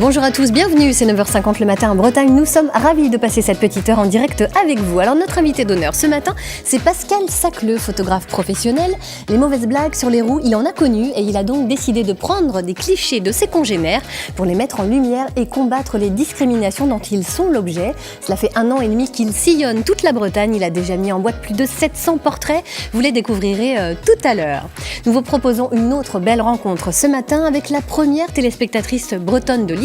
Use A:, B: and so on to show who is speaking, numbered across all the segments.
A: Bonjour à tous, bienvenue, c'est 9h50 le matin en Bretagne. Nous sommes ravis de passer cette petite heure en direct avec vous. Alors notre invité d'honneur ce matin, c'est Pascal Sacleux, photographe professionnel. Les mauvaises blagues sur les roues, il en a connu et il a donc décidé de prendre des clichés de ses congénères pour les mettre en lumière et combattre les discriminations dont ils sont l'objet. Cela fait 1 an et demi qu'il sillonne toute la Bretagne. Il a déjà mis en boîte plus de 700 portraits. Vous les découvrirez tout à l'heure. Nous vous proposons une autre belle rencontre ce matin avec la première téléspectatrice bretonne de l'histoire.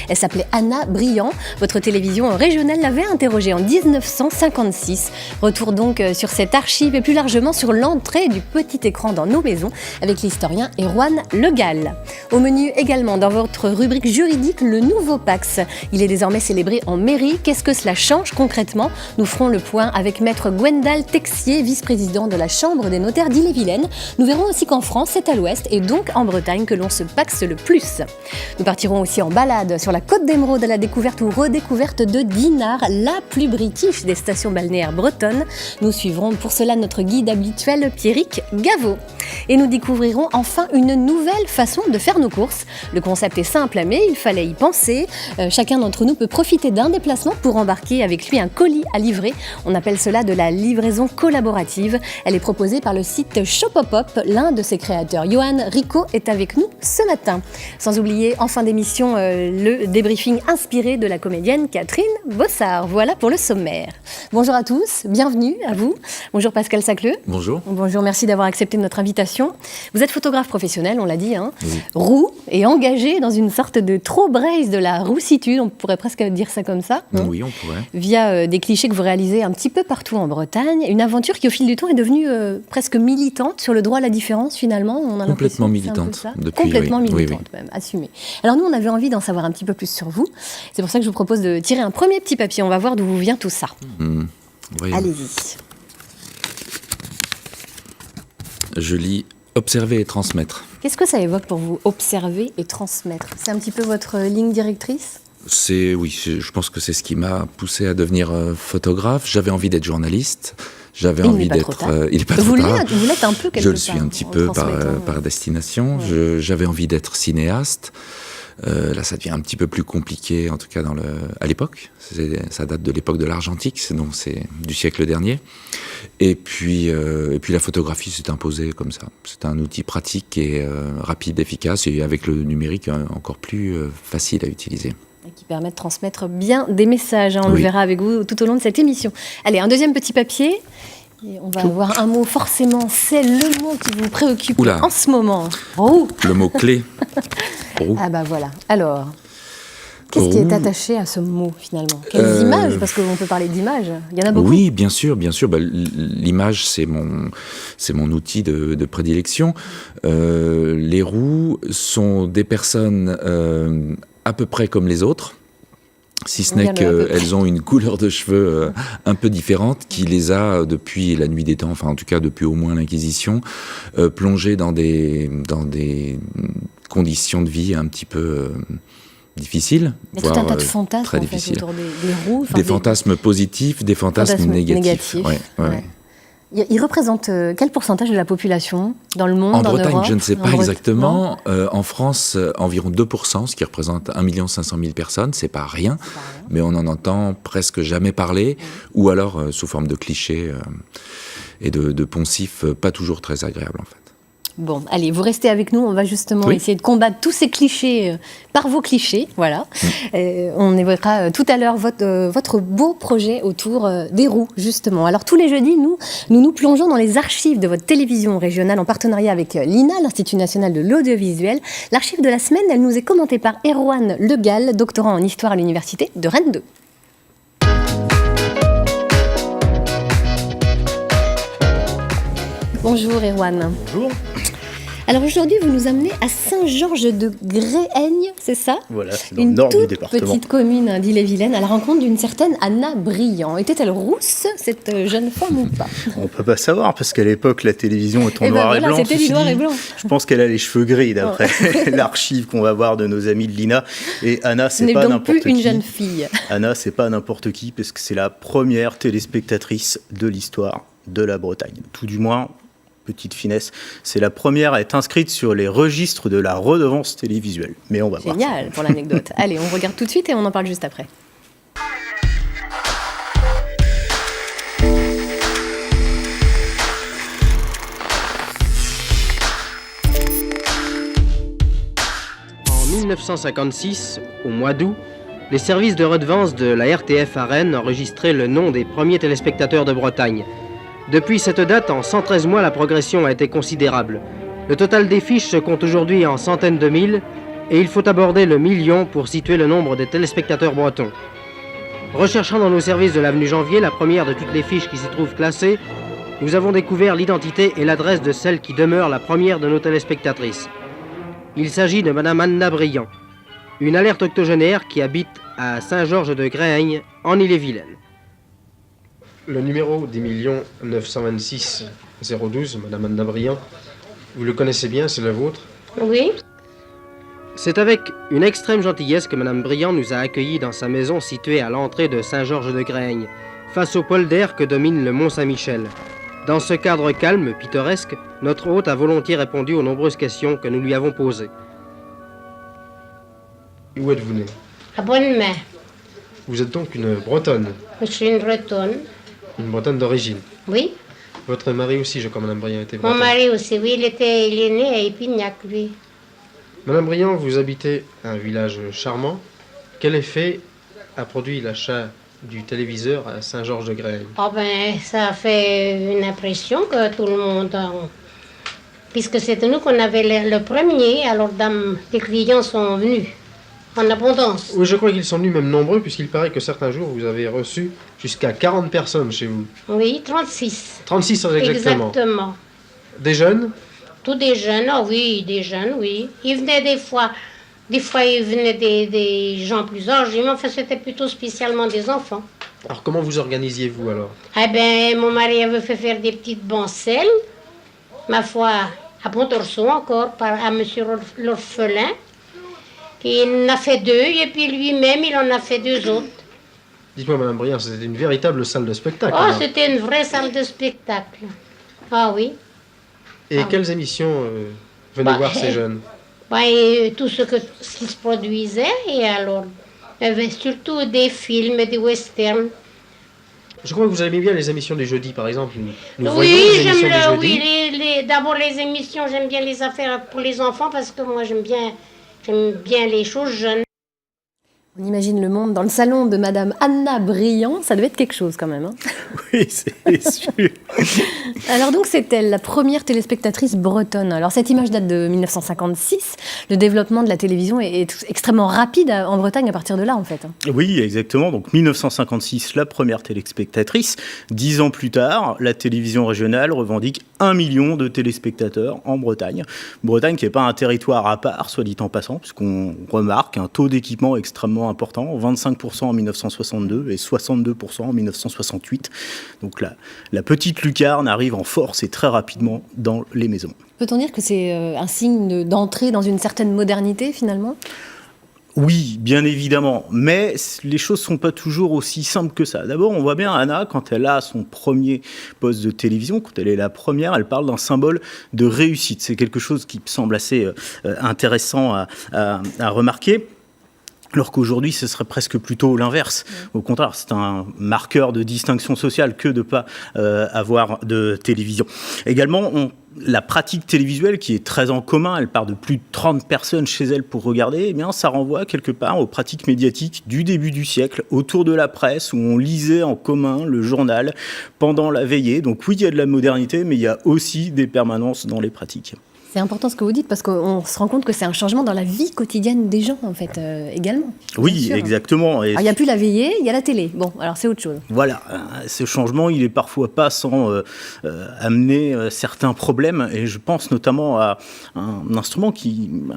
A: Elle s'appelait Anna Briand. Votre télévision régionale l'avait interrogée en 1956. Retour donc sur cette archive et plus largement sur l'entrée du petit écran dans nos maisons avec l'historien Erwan Le Gall. Au menu également dans votre rubrique juridique, le nouveau Pacs. Il est désormais célébré en mairie. Qu'est-ce que cela change concrètement? Nous ferons le point avec maître Gwendal Texier, vice-président de la Chambre des notaires d'Ille-et-Vilaine. Nous verrons aussi qu'en France, c'est à l'ouest et donc en Bretagne que l'on se paxe le plus. Nous partirons aussi en balade sur la Côte d'Émeraude à la découverte ou redécouverte de Dinard, la plus british des stations balnéaires bretonnes. Nous suivrons pour cela notre guide habituel Pierrick Gaveau. Et nous découvrirons enfin une nouvelle façon de faire nos courses. Le concept est simple, mais il fallait y penser. Chacun d'entre nous peut profiter d'un déplacement pour embarquer avec lui un colis à livrer. On appelle cela de la livraison collaborative. Elle est proposée par le site Shopopop. L'un de ses créateurs, Johan Rico, est avec nous ce matin. Sans oublier en fin d'émission le débriefing inspiré de la comédienne Catherine Bossard. Voilà pour le sommaire. Bonjour à tous, bienvenue à vous. Bonjour Pascal Sacleux.
B: Bonjour.
A: Bonjour, merci d'avoir accepté notre invitation. Vous êtes photographe professionnel, on l'a dit, hein.
B: Oui.
A: Roux et engagé dans une sorte de troll-brace de la roussitude, on pourrait presque dire ça comme ça. Hein,
B: oui, on pourrait.
A: Via des clichés que vous réalisez un petit peu partout en Bretagne. Une aventure qui au fil du temps est devenue presque militante sur le droit à la différence finalement. On a
B: Complètement
A: l'impression que
B: militante.
A: c'est un peu ça.
B: Depuis,
A: Complètement
B: oui.
A: militante même, assumée. Alors nous, on avait envie d'en savoir un petit peu plus sur vous. C'est pour ça que je vous propose de tirer un premier petit papier. On va voir d'où vous vient tout ça. Allez-y.
B: Je lis « Observer et transmettre ».
A: Qu'est-ce que ça évoque pour vous, observer et transmettre? C'est un petit peu votre ligne directrice?
B: Je pense que c'est ce qui m'a poussé à devenir photographe. J'avais envie d'être journaliste. J'avais
A: Il
B: envie
A: n'est pas
B: d'être.
A: trop tard.
B: Il n'est pas trop tard.
A: Vous l'êtes un peu quelque part.
B: Je le suis un petit peu par destination.
A: Ouais.
B: J'avais envie d'être cinéaste. Là, ça devient un petit peu plus compliqué, en tout cas à l'époque. Ça date de l'époque de l'argentique, c'est du siècle dernier. Et puis la photographie s'est imposée comme ça. C'est un outil pratique et rapide, efficace, et avec le numérique encore plus facile à utiliser.
A: Et qui permet de transmettre bien des messages. Hein, on le verra avec vous tout au long de cette émission. Allez, un deuxième petit papier. Et on va avoir un mot, forcément, c'est le mot qui vous préoccupe en ce moment. Roux.
B: Le mot clé. Roux.
A: Ah bah voilà. Alors, qu'est-ce qui est attaché à ce mot finalement? Quelles images? Parce qu'on peut parler d'images. Il y en a beaucoup.
B: Oui, bien sûr. L'image, c'est mon outil de prédilection. Les roux sont des personnes à peu près comme les autres. Si ce n'est qu'elles ont une couleur de cheveux un peu différente qui les a, depuis la nuit des temps, enfin en tout cas depuis au moins l'Inquisition, plongées dans des conditions de vie un petit peu difficiles.
A: Il y a tout un tas de fantasmes
B: très
A: en fait,
B: difficiles.
A: autour des roues.
B: Des fantasmes positifs, des fantasmes négatifs. Ouais.
A: Il représente quel pourcentage de la population dans le monde,
B: en Bretagne,
A: Europe?
B: Je ne sais pas exactement. En France, environ 2%, ce qui représente 1 500 000 personnes. C'est pas rien, mais on en entend presque jamais parler, ou alors sous forme de clichés et de poncifs pas toujours très agréables en fait.
A: Bon, allez, vous restez avec nous. On va justement essayer de combattre tous ces clichés par vos clichés. Voilà. On évoquera tout à l'heure votre beau projet autour des roues, justement. Alors, tous les jeudis, nous plongeons dans les archives de votre télévision régionale en partenariat avec l'INA, l'Institut national de l'audiovisuel. L'archive de la semaine, elle nous est commentée par Erwan Le Gall, doctorant en histoire à l'université de Rennes 2. Bonjour Erwan.
C: Bonjour.
A: Alors aujourd'hui, vous nous amenez à Saint-Georges-de-Gréaigne, c'est ça?
C: Voilà, c'est dans le nord du département.
A: Une toute petite commune d'Ille-et-Vilaine, à la rencontre d'une certaine Anna Briand. Était-elle rousse, cette jeune femme ou pas?
C: On ne peut pas savoir, parce qu'à l'époque, la télévision est en noir et blanc.
A: C'était du noir et blanc.
C: Je pense qu'elle a les cheveux gris, d'après l'archive qu'on va voir de nos amis de l'INA. Et Anna, c'est pas n'importe qui.
A: n'est donc plus une jeune fille.
C: Anna, c'est pas n'importe qui, parce que c'est la première téléspectatrice de l'histoire de la Bretagne. Tout du moins, petite finesse. C'est la première à être inscrite sur les registres de la redevance télévisuelle. Mais on va voir.
A: Génial pour l'anecdote. Allez, on regarde tout de suite et on en parle juste après.
D: En 1956, au mois d'août, les services de redevance de la RTF à Rennes enregistraient le nom des premiers téléspectateurs de Bretagne. Depuis cette date, en 113 mois, la progression a été considérable. Le total des fiches se compte aujourd'hui en centaines de mille et il faut aborder le million pour situer le nombre des téléspectateurs bretons. Recherchant dans nos services de l'avenue Janvier la première de toutes les fiches qui s'y trouvent classées, nous avons découvert l'identité et l'adresse de celle qui demeure la première de nos téléspectatrices. Il s'agit de Madame Anna Briand, une alerte octogénaire qui habite à Saint-Georges-de-Gréaigne, en Ille-et-Vilaine. Le numéro des 926 012, Madame Anna Briand, vous le connaissez bien, c'est le vôtre?
E: Oui.
D: C'est avec une extrême gentillesse que Madame Briand nous a accueillis dans sa maison située à l'entrée de Saint-Georges-de-Gréaigne, face au polder que domine le Mont-Saint-Michel. Dans ce cadre calme, pittoresque, notre hôte a volontiers répondu aux nombreuses questions que nous lui avons posées. Où êtes-vous né?
E: À Bonne-Main.
D: Vous êtes donc une Bretonne,
E: Je suis une Bretonne.
D: une Bretonne d'origine.
E: Oui.
D: Votre mari aussi, je crois, Madame Briand, était
E: Mon
D: bretonne.
E: mari aussi, oui, il est né à Épignac, lui.
D: Madame Briand, vous habitez un village charmant. Quel effet a produit l'achat du téléviseur à Saint-Georges-de-Gréaigne?
E: Oh ben, ça a fait une impression que tout le monde... Puisque c'était nous qu'on avait le premier, alors les clients sont venus en abondance.
D: Oui, je crois qu'ils sont venus même nombreux, puisqu'il paraît que certains jours, vous avez reçu jusqu'à 40 personnes chez vous.
E: Oui, 36.
D: 36 exactement.
E: Exactement.
D: Des jeunes?
E: Tous des jeunes, oh oui, des jeunes, oui. Ils venaient des fois ils venaient des gens plus âgés, mais enfin c'était plutôt spécialement des enfants.
D: Alors comment vous organisiez-vous alors?
E: Eh ben, mon mari avait fait faire des petites bancelles, ma foi, à Pontorceau encore, à monsieur l'orphelin, qui en a fait 2, et puis lui-même, il en a fait 2 autres.
D: Dites-moi, Madame Briand, c'était une véritable salle de spectacle.
E: Oh,
D: alors.
E: c'était une vraie salle de spectacle. Ah oui.
D: Et quelles émissions venaient voir ces jeunes?
E: Et tout ce qui se produisait, et alors, il y avait surtout des films, des westerns.
D: Je crois que vous aimez bien les émissions du jeudi, par exemple. Nous voyons
E: Oui,
D: les émissions du jeudi.
E: oui, d'abord les émissions, j'aime bien les affaires pour les enfants, parce que moi j'aime bien les choses jeunes.
A: On imagine le monde dans le salon de Madame Anna Briand, ça devait être quelque chose quand même. Hein.
C: Oui, c'est sûr.
A: Alors donc c'est elle, la première téléspectatrice bretonne. Alors cette image date de 1956. Le développement de la télévision est extrêmement rapide en Bretagne à partir de là en fait.
C: Oui, exactement. Donc 1956, la première téléspectatrice. 10 ans plus tard, la télévision régionale revendique 1 million de téléspectateurs en Bretagne. Bretagne qui n'est pas un territoire à part, soit dit en passant, puisqu'on remarque un taux d'équipement extrêmement important, 25% en 1962 et 62% en 1968. Donc la petite lucarne arrive en force et très rapidement dans les maisons.
A: Peut-on dire que c'est un signe d'entrée dans une certaine modernité finalement ?
C: Oui, bien évidemment, mais les choses ne sont pas toujours aussi simples que ça. D'abord, on voit bien Anna, quand elle a son premier poste de télévision, quand elle est la première, elle parle d'un symbole de réussite. C'est quelque chose qui me semble assez intéressant à remarquer. Alors qu'aujourd'hui, ce serait presque plutôt l'inverse. Au contraire, c'est un marqueur de distinction sociale que de ne pas avoir de télévision. Également, la pratique télévisuelle qui est très en commun, elle part de plus de 30 personnes chez elle pour regarder, eh bien, ça renvoie quelque part aux pratiques médiatiques du début du siècle, autour de la presse, où on lisait en commun le journal pendant la veillée. Donc oui, il y a de la modernité, mais il y a aussi des permanences dans les pratiques.
A: C'est important ce que vous dites parce qu'on se rend compte que c'est un changement dans la vie quotidienne des gens en fait également.
C: Oui, exactement.
A: Il n'y a plus la veillée, il y a la télé. Bon, alors c'est autre chose.
C: Voilà, ce changement, il est parfois pas sans amener certains problèmes. Et je pense notamment à un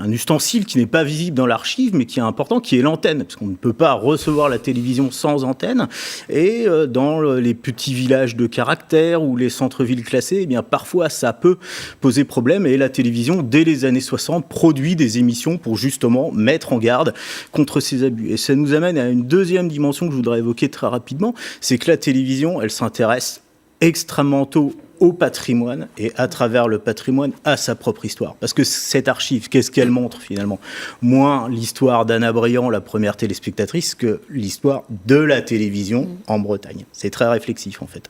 C: ustensile qui n'est pas visible dans l'archive, mais qui est important, qui est l'antenne. Parce qu'on ne peut pas recevoir la télévision sans antenne. Et dans les petits villages de caractère ou les centres-villes classés, eh bien, parfois ça peut poser problème. Et la télévision, dès les années 60, produit des émissions pour justement mettre en garde contre ces abus. Et ça nous amène à une deuxième dimension que je voudrais évoquer très rapidement, c'est que la télévision, elle s'intéresse extrêmement tôt au patrimoine et à travers le patrimoine à sa propre histoire. Parce que cette archive, qu'est-ce qu'elle montre finalement ? Moins l'histoire d'Anna Briand, la première téléspectatrice, que l'histoire de la télévision en Bretagne. C'est très réflexif en fait.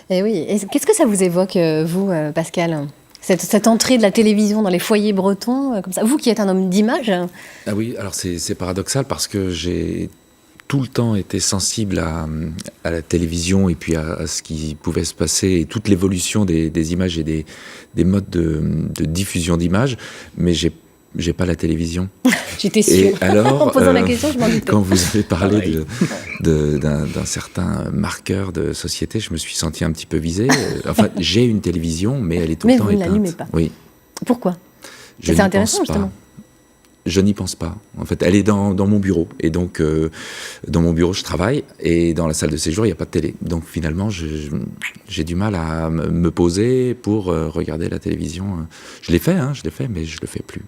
A: Et oui, et qu'est-ce que ça vous évoque, vous, Pascal ? Cette entrée de la télévision dans les foyers bretons, comme ça. Vous qui êtes un homme d'image.
B: Ah oui, alors c'est paradoxal parce que j'ai tout le temps été sensible à la télévision et puis à ce qui pouvait se passer et toute l'évolution des images et des modes de diffusion d'images, mais j'ai pas la télévision.
A: J'étais sûre.
B: Et alors,
A: en posant la question, je m'en doutais.
B: quand vous avez parlé d'un certain marqueur de société, je me suis senti un petit peu visé. Enfin, j'ai une télévision, mais elle est tout le temps éteinte.
A: Mais vous ne l'allumez pas.
B: Oui.
A: Pourquoi ?
B: C'est
A: intéressant, justement.
B: Je n'y pense pas. En fait, elle est dans mon bureau. Et donc, dans mon bureau, je travaille. Et dans la salle de séjour, il n'y a pas de télé. Donc, finalement, j'ai du mal à me poser pour regarder la télévision. Je l'ai fait, mais je ne le fais plus.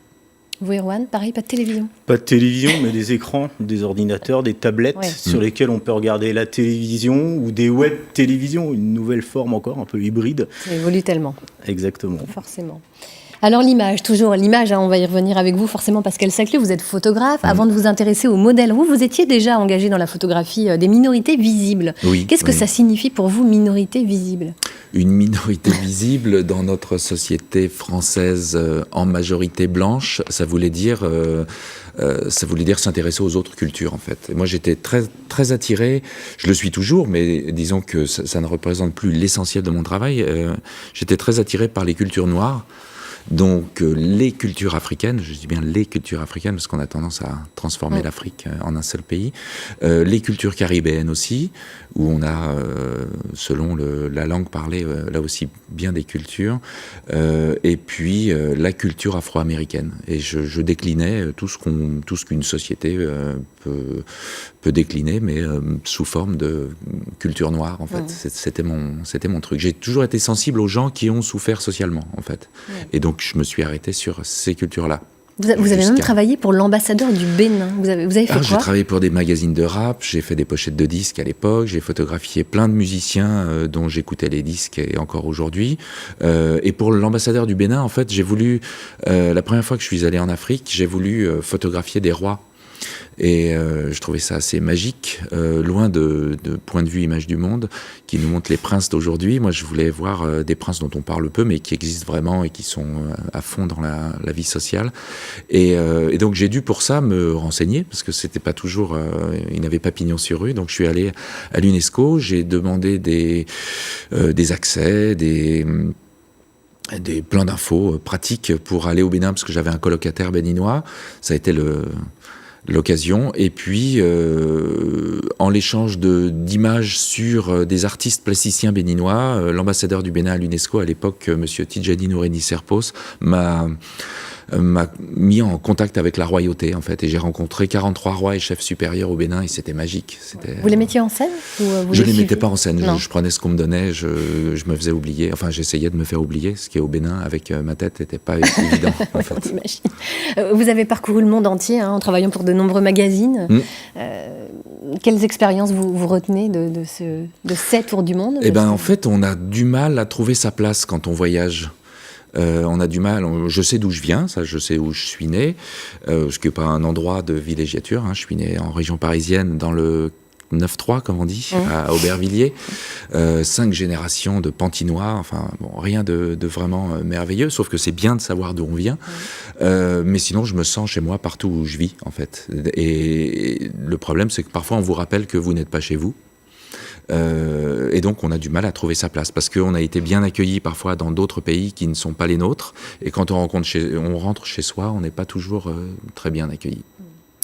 A: Vous, Erwan, pareil, pas de télévision ?
C: Pas de télévision, mais des écrans, des ordinateurs, des tablettes sur lesquels on peut regarder la télévision ou des web télévisions, une nouvelle forme encore, un peu hybride.
A: Ça évolue tellement.
C: Exactement.
A: Forcément. Alors l'image, toujours l'image, on va y revenir avec vous forcément Pascal Sacleux, vous êtes photographe. Avant de vous intéresser au modèle, vous étiez déjà engagé dans la photographie des minorités visibles.
B: Oui,
A: Qu'est-ce que ça signifie pour vous, minorité visible ?
B: Une minorité visible dans notre société française en majorité blanche, ça voulait dire s'intéresser aux autres cultures en fait. Et moi j'étais très, très attiré, je le suis toujours, mais disons que ça ne représente plus l'essentiel de mon travail. J'étais très attiré par les cultures noires. Donc les cultures africaines, je dis bien les cultures africaines parce qu'on a tendance à transformer l'Afrique en un seul pays, les cultures caribéennes aussi, où on a, selon la langue parlée, là aussi bien des cultures, et puis la culture afro-américaine. Et je déclinais tout ce qu'une société peut décliner, mais sous forme de culture noire en fait. C'était mon truc. J'ai toujours été sensible aux gens qui ont souffert socialement en fait. Et donc je me suis arrêté sur ces cultures-là.
A: Vous avez même travaillé pour l'ambassadeur du Bénin. Vous avez fait quoi ?
B: J'ai travaillé pour des magazines de rap, j'ai fait des pochettes de disques à l'époque, j'ai photographié plein de musiciens dont j'écoutais les disques et encore aujourd'hui. Et pour l'ambassadeur du Bénin, en fait, j'ai voulu, la première fois que je suis allé en Afrique, j'ai voulu photographier des rois. Et je trouvais ça assez magique, loin de point de vue image du monde, qui nous montre les princes d'aujourd'hui. Moi, je voulais voir des princes dont on parle peu, mais qui existent vraiment et qui sont à fond dans la vie sociale. Et donc, j'ai dû pour ça me renseigner, parce que c'était pas toujours... ils n'avaient pas pignon sur rue. Donc, je suis allé à l'UNESCO, j'ai demandé des accès, plein d'infos pratiques pour aller au Bénin, parce que j'avais un colocataire béninois. Ça a été l'occasion, et puis en l'échange d'images sur des artistes plasticiens béninois, l'ambassadeur du Bénin à l'UNESCO à l'époque, monsieur Tidjani Nouréni Serpos, m'a mis en contact avec la royauté en fait, et j'ai rencontré 43 rois et chefs supérieurs au Bénin, et c'était magique.
A: Vous les mettiez en scène ou
B: je les mettais pas en scène, je prenais ce qu'on me donnait, je me faisais oublier, enfin j'essayais de me faire oublier, ce qui est au Bénin avec ma tête n'était pas évident en fait.
A: On imagine. Vous avez parcouru le monde entier en travaillant pour de nombreux magazines. Quelles expériences vous retenez de ces tours du monde ?
B: Eh ben en fait on a du mal à trouver sa place quand on voyage. On a du mal, je sais d'où je viens, ça, je sais où je suis né, ce qui n'est pas un endroit de villégiature, je suis né en région parisienne dans le 9-3 comme on dit, à Aubervilliers, 5 générations de Pantinois, enfin bon, rien de vraiment merveilleux, sauf que c'est bien de savoir d'où on vient, mais sinon je me sens chez moi partout où je vis en fait, et le problème c'est que parfois on vous rappelle que vous n'êtes pas chez vous. Et donc on a du mal à trouver sa place parce qu'on a été bien accueillis parfois dans d'autres pays qui ne sont pas les nôtres, et quand on rentre chez soi, on n'est pas toujours très bien accueilli.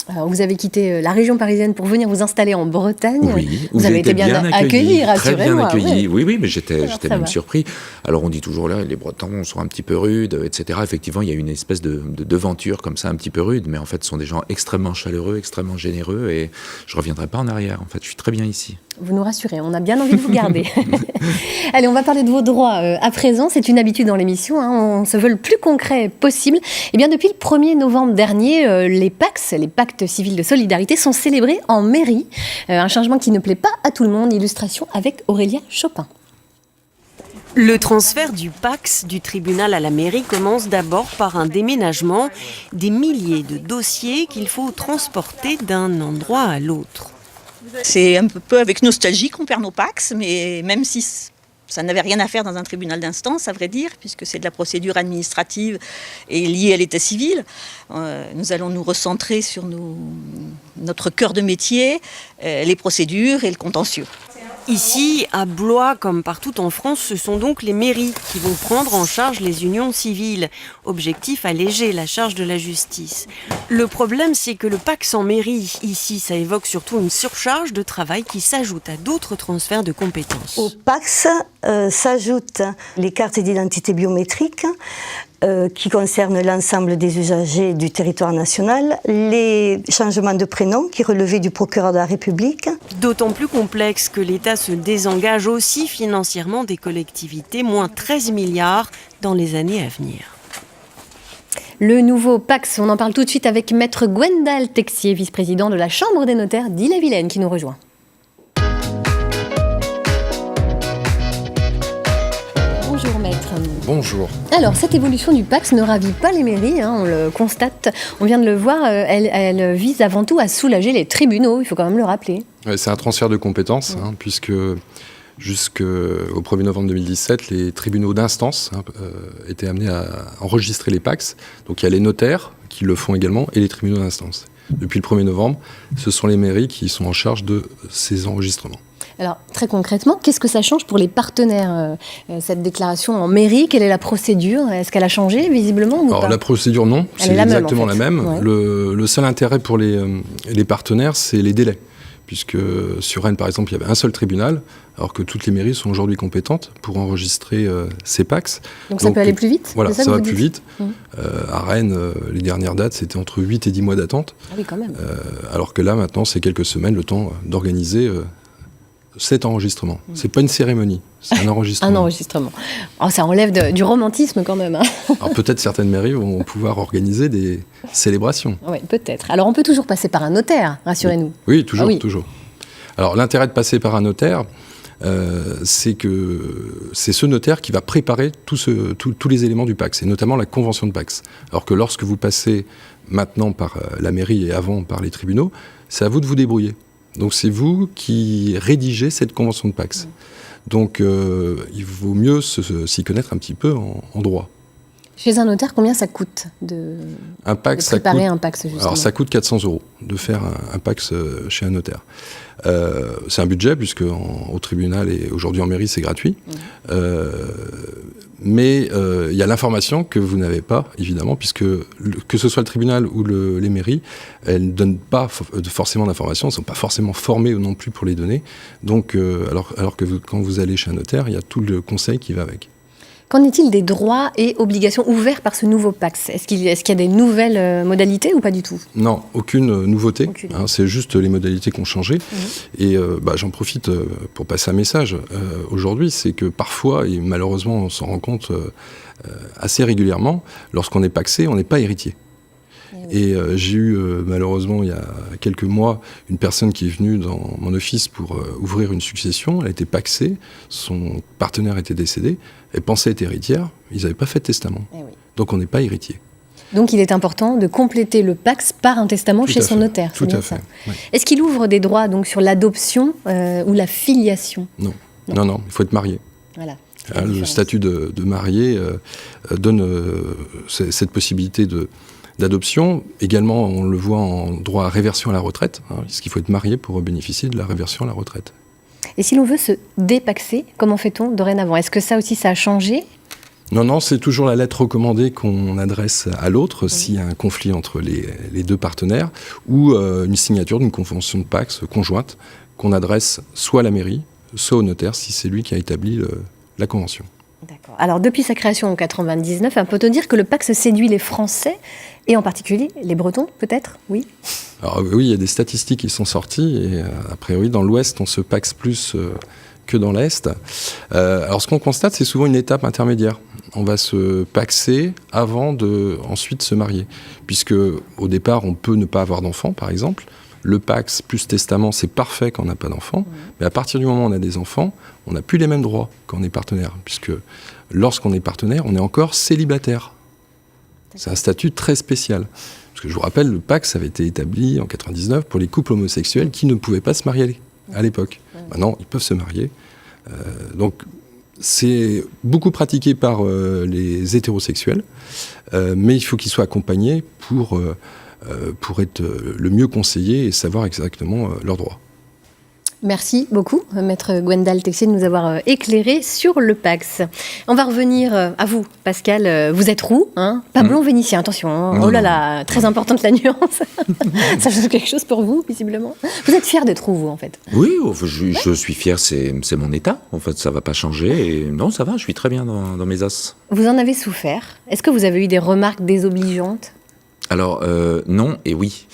A: Alors, vous avez quitté la région parisienne pour venir vous installer en Bretagne.
B: Oui,
A: vous avez été bien accueilli, rassurez-moi.
B: Très bien accueilli, oui, mais j'étais même
A: va.
B: surpris. Alors on dit toujours là, les Bretons sont un petit peu rudes, etc. Effectivement, il y a une espèce de devanture comme ça, un petit peu rude, mais en fait, ce sont des gens extrêmement chaleureux, extrêmement généreux, et je ne reviendrai pas en arrière. En fait, je suis très bien ici.
A: Vous nous rassurez, on a bien envie de vous garder. Allez, on va parler de vos droits à présent. C'est une habitude dans l'émission, on se veut le plus concret possible. Eh bien, depuis le 1er novembre dernier, les PACS, les pactes civils de solidarité, sont célébrés en mairie. Un changement qui ne plaît pas à tout le monde. Illustration avec Aurélia Chopin.
F: Le transfert du PACS du tribunal à la mairie commence d'abord par un déménagement, des milliers de dossiers qu'il faut transporter d'un endroit à l'autre.
G: C'est un peu avec nostalgie qu'on perd nos PACS, mais même si ça n'avait rien à faire dans un tribunal d'instance, à vrai dire, puisque c'est de la procédure administrative et liée à l'état civil, nous allons nous recentrer sur notre cœur de métier, les procédures et le contentieux.
F: Ici, à Blois, comme partout en France, ce sont donc les mairies qui vont prendre en charge les unions civiles. Objectif, alléger la charge de la justice. Le problème, c'est que le PACS en mairie, ici, ça évoque surtout une surcharge de travail qui s'ajoute à d'autres transferts de compétences.
H: Au PACS s'ajoutent les cartes d'identité biométriques, qui concerne l'ensemble des usagers du territoire national, les changements de prénom qui relevaient du procureur de la République.
F: D'autant plus complexe que l'État se désengage aussi financièrement des collectivités, moins 13 milliards dans les années à venir.
A: Le nouveau PACS, on en parle tout de suite avec Maître Gwendal Texier, vice-président de la Chambre des notaires d'Ille-et-Vilaine, qui nous rejoint. Bonjour maître.
I: Bonjour.
A: Alors, cette évolution du PACS ne ravit pas les mairies, on le constate, on vient de le voir, elle vise avant tout à soulager les tribunaux, il faut quand même le rappeler.
I: Ouais, c'est un transfert de compétences, puisque jusqu'au 1er novembre 2017, les tribunaux d'instance étaient amenés à enregistrer les PACS. Donc il y a les notaires qui le font également et les tribunaux d'instance. Depuis le 1er novembre, ce sont les mairies qui sont en charge de ces enregistrements.
A: Alors, très concrètement, qu'est-ce que ça change pour les partenaires, cette déclaration en mairie? Quelle est la procédure? Est-ce qu'elle a changé, visiblement, ou pas?
I: La procédure, non. C'est exactement la même.
A: Ouais.
I: Le seul intérêt pour les partenaires, c'est les délais. Puisque sur Rennes, par exemple, il y avait un seul tribunal, alors que toutes les mairies sont aujourd'hui compétentes pour enregistrer ces PACS.
A: Donc ça peut aller plus vite?
I: Voilà, ça va plus vite. À Rennes, les dernières dates, c'était entre 8 et 10 mois d'attente.
A: Ah oui, quand même.
I: Alors que là, maintenant, c'est quelques semaines, le temps d'organiser cet enregistrement. C'est pas une cérémonie, c'est un enregistrement.
A: Un enregistrement. Oh, ça enlève du romantisme quand même.
I: Alors peut-être certaines mairies vont pouvoir organiser des célébrations.
A: Oui, peut-être. Alors on peut toujours passer par un notales, rassurez-nous.
I: Oui, toujours,
A: Ah oui.
I: toujours. Alors l'intérêt de passer par un notaire, c'est que c'est ce notaire qui va préparer tous les éléments du PACS, et notamment la convention de PACS. Alors que lorsque vous passez maintenant par la mairie et avant par les tribunaux, c'est à vous de vous débrouiller. Donc c'est vous qui rédigez cette convention de PACS. Donc il vaut mieux s'y connaître un petit peu en droit.
A: Chez un notaire, combien ça coûte de préparer un PACS, justement? Alors
I: ça coûte 400 € de faire un PACS chez un notaire. C'est un budget, puisque au tribunal et aujourd'hui en mairie, c'est gratuit. Mais il y a l'information que vous n'avez pas, évidemment, puisque que ce soit le tribunal ou les mairies, elles ne donnent pas forcément d'informations, elles ne sont pas forcément formées non plus pour les donner. Donc, alors que quand vous allez chez un notaire, il y a tout le conseil qui va avec.
A: Qu'en est-il des droits et obligations ouverts par ce nouveau PACS? Est-ce qu'il y a des nouvelles modalités ou pas du tout?
I: Non, aucune nouveauté. C'est juste les modalités qui ont changé. Et j'en profite pour passer un message aujourd'hui, c'est que parfois, et malheureusement on s'en rend compte assez régulièrement, lorsqu'on est pacsé, on n'est pas héritier. Et j'ai eu malheureusement il y a quelques mois une personne qui est venue dans mon office pour ouvrir une succession. Elle a été pacsée, son partenaire était décédé, elle pensait être héritière, ils n'avaient pas fait de testament. Donc on n'est pas héritier.
A: Donc il est important de compléter le PACS par un testament chez son notaire.
I: Tout à fait. Oui.
A: Est-ce qu'il ouvre des droits donc sur l'adoption ou la filiation?
I: Non, il faut être marié.
A: Voilà.
I: Le statut de marié donne cette possibilité d'adoption. Également, on le voit en droit à réversion à la retraite, puisqu'il faut être marié pour bénéficier de la réversion à la retraite.
A: Et si l'on veut se dépaxer, comment fait-on dorénavant? Est-ce que ça aussi, ça a changé?
I: Non, c'est toujours la lettre recommandée qu'on adresse à l'autre s'il y a un conflit entre les deux partenaires, ou une signature d'une convention de PACS conjointe qu'on adresse soit à la mairie, soit au notaire si c'est lui qui a établi la convention.
A: D'accord. Alors, depuis sa création en 1999, peut-on dire que le PACS séduit les Français, et en particulier les Bretons, peut-être? Oui.
I: Alors oui, il y a des statistiques qui sont sorties, et a priori, dans l'Ouest, on se PACS plus que dans l'Est. Alors, ce qu'on constate, c'est souvent une étape intermédiaire. On va se PACSer avant de ensuite se marier, puisque au départ, on peut ne pas avoir d'enfant, par exemple. le Pacs plus testament, c'est parfait quand on n'a pas d'enfants. Mais à partir du moment où on a des enfants, on n'a plus les mêmes droits quand on est partenaire. Puisque lorsqu'on est partenaire, on est encore célibataire. C'est un statut très spécial. Parce que je vous rappelle, le Pacs avait été établi en 99 pour les couples homosexuels qui ne pouvaient pas se marier à l'époque. Maintenant, ils peuvent se marier. Donc, c'est beaucoup pratiqué par les hétérosexuels, mais il faut qu'ils soient accompagnés pour être le mieux conseillés et savoir exactement leurs droits.
A: Merci beaucoup, maître Gwendal Texier, de nous avoir éclairé sur le Pacs. On va revenir à vous, Pascal. Vous êtes roux, hein, pas blond vénitien, attention. Hein. Oh là là, très importante la nuance. Ça change quelque chose pour vous, visiblement. Vous êtes fier d'être roux, vous, en fait?
B: Oui, je suis fier, c'est mon état. En fait, ça ne va pas changer. Et non, ça va, je suis très bien dans mes os.
A: Vous en avez souffert. Est-ce que vous avez eu des remarques désobligeantes?
B: Alors, non et oui.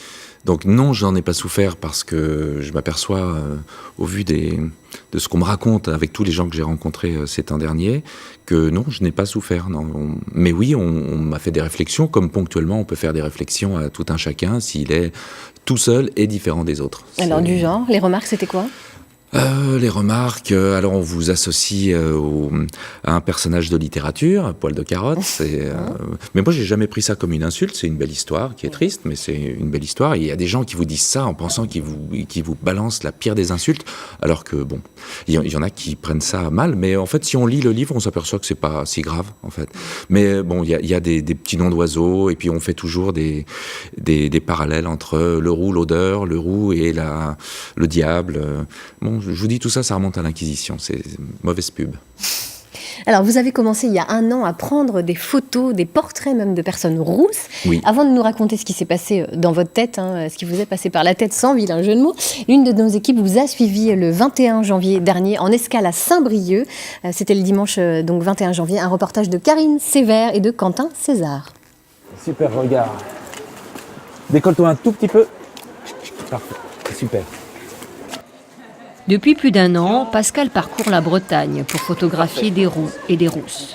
B: Donc non, j'en ai pas souffert parce que je m'aperçois, au vu de ce qu'on me raconte avec tous les gens que j'ai rencontrés ces temps derniers, que non, je n'ai pas souffert. Non. Mais oui, on m'a fait des réflexions, comme ponctuellement on peut faire des réflexions à tout un chacun s'il est tout seul et différent des autres.
A: Alors du genre, les remarques, c'était quoi ?
B: Les remarques, alors on vous associe à un personnage de littérature, un poil de carotte. Mais moi, j'ai jamais pris ça comme une insulte. C'est une belle histoire qui est triste, mais c'est une belle histoire. Et il y a des gens qui vous disent ça en pensant qu'ils vous balancent la pire des insultes, alors que bon, il y en a qui prennent ça mal. Mais en fait, si on lit le livre, on s'aperçoit que c'est pas si grave, en fait. Mais bon, il y a des petits noms d'oiseaux, et puis on fait toujours des parallèles entre le roux, l'odeur, le roux et le diable. Bon, je vous dis tout ça, ça remonte à l'Inquisition, c'est mauvaise pub.
A: Alors, vous avez commencé il y a 1 an à prendre des photos, des portraits même de personnes rousses.
B: Oui.
A: Avant de nous raconter ce qui s'est passé dans votre tête, ce qui vous est passé par la tête sans vilain jeu de mots, l'une de nos équipes vous a suivi le 21 janvier dernier en escale à Saint-Brieuc. C'était le dimanche donc 21 janvier, un reportage de Karine Sévère et de Quentin César.
J: Super regard. Décolle-toi un tout petit peu. Parfait, c'est super.
K: Depuis plus d'1 an, Pascal parcourt la Bretagne pour photographier des roux et des rousses.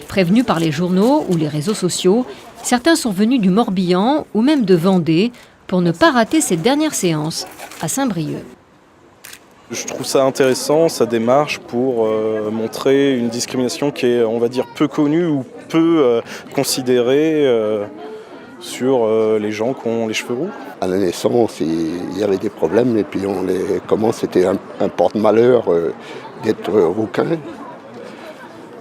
K: Prévenus par les journaux ou les réseaux sociaux, certains sont venus du Morbihan ou même de Vendée pour ne pas rater cette dernière séance à Saint-Brieuc.
L: Je trouve ça intéressant, sa démarche pour montrer une discrimination qui est, on va dire, peu connue ou peu considérée sur les gens qui ont les cheveux roux.
M: À la naissance, il y avait des problèmes et puis comment c'était un porte-malheur d'être rouquin.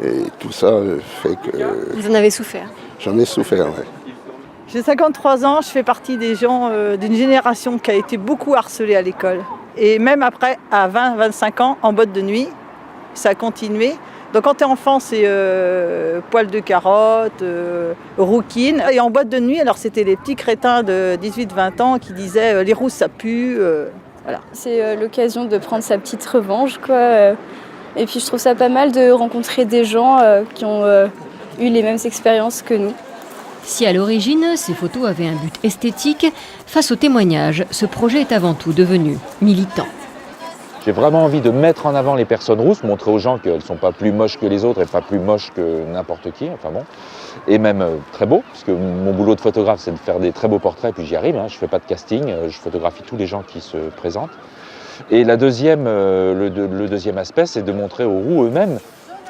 M: Et tout ça fait que...
A: Vous en avez souffert?
M: J'en ai souffert, oui.
N: J'ai 53 ans, je fais partie des gens d'une génération qui a été beaucoup harcelée à l'école. Et même après, à 20-25 ans, en boîte de nuit, ça a continué. Donc quand t'es enfant, c'est poil de carotte, rouquine. Et en boîte de nuit, alors c'était les petits crétins de 18-20 ans qui disaient les rousses ça pue. Voilà.
O: C'est l'occasion de prendre sa petite revanche, quoi. Et puis je trouve ça pas mal de rencontrer des gens qui ont eu les mêmes expériences que nous.
K: Si à l'origine, ces photos avaient un but esthétique, face au témoignage, ce projet est avant tout devenu militant.
J: J'ai vraiment envie de mettre en avant les personnes rousses, montrer aux gens qu'elles ne sont pas plus moches que les autres et pas plus moches que n'importe qui, enfin bon. Et même très beaux, parce que mon boulot de photographe, c'est de faire des très beaux portraits, puis j'y arrive, hein, je ne fais pas de casting, je photographie tous les gens qui se présentent. Et le deuxième aspect, c'est de montrer aux roux eux-mêmes